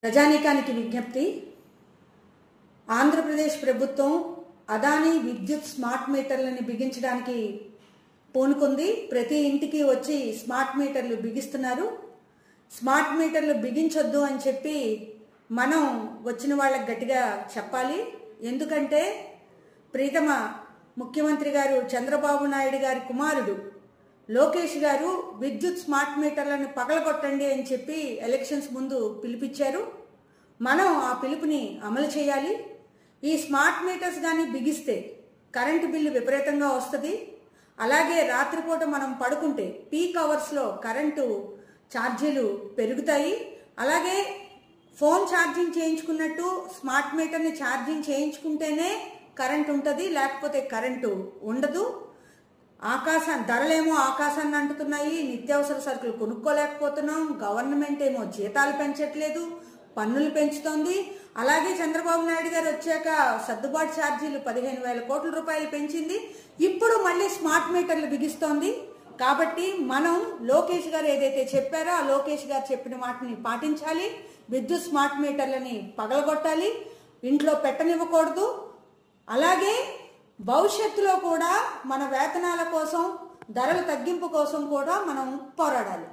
ప్రజానీకానికి విజ్ఞప్తి. ఆంధ్రప్రదేశ్ ప్రభుత్వం అదానీ విద్యుత్ స్మార్ట్ మీటర్లను బిగించడానికి పూనుకుంది. ప్రతి ఇంటికి వచ్చి స్మార్ట్ మీటర్లు బిగిస్తున్నారు. స్మార్ట్ మీటర్లు బిగించొద్దు అని చెప్పి మనం వచ్చిన వాళ్ళకి గట్టిగా చెప్పాలి. ఎందుకంటే ప్రీతమ ముఖ్యమంత్రి గారు చంద్రబాబు నాయుడు గారి కుమారుడు లోకేష్ గారు విద్యుత్ స్మార్ట్ మీటర్లను పగలగొట్టండి అని చెప్పి ఎలక్షన్స్ ముందు పిలిపించారు. మనం ఆ పిలుపుని అమలు చేయాలి. ఈ స్మార్ట్ మీటర్స్ కానీ బిగిస్తే కరెంటు బిల్లు విపరీతంగా వస్తుంది. అలాగే రాత్రిపూట మనం పడుకుంటే పీక్ అవర్స్లో కరెంటు ఛార్జీలు పెరుగుతాయి. అలాగే ఫోన్ ఛార్జింగ్ చేయించుకున్నట్టు స్మార్ట్ మీటర్ని ఛార్జింగ్ చేయించుకుంటేనే కరెంట్ ఉంటుంది, లేకపోతే కరెంటు ఉండదు. ధరలేమో ఆకాశాన్ని అంటుతున్నాయి. నిత్యావసర సరుకులు కొనుక్కోలేకపోతున్నాం. గవర్నమెంట్ ఏమో జీతాలు పెంచట్లేదు, పన్నులు పెంచుతోంది. అలాగే చంద్రబాబు నాయుడు గారు వచ్చాక సర్దుబాటు ఛార్జీలు 15,000 కోట్ల రూపాయలు పెంచింది. ఇప్పుడు మళ్ళీ స్మార్ట్ మీటర్లు బిగిస్తోంది. కాబట్టి మనం లోకేష్ గారు ఏదైతే చెప్పారో ఆ లోకేష్ గారు చెప్పిన వాటిని పాటించాలి. విద్యుత్ స్మార్ట్ మీటర్లని పగలగొట్టాలి, ఇంట్లో పెట్టనివ్వకూడదు. అలాగే భవిష్యత్తులో కూడా మన వేతనాల కోసం, ధరల తగ్గింపు కోసం కూడా మనం పోరాడాలి.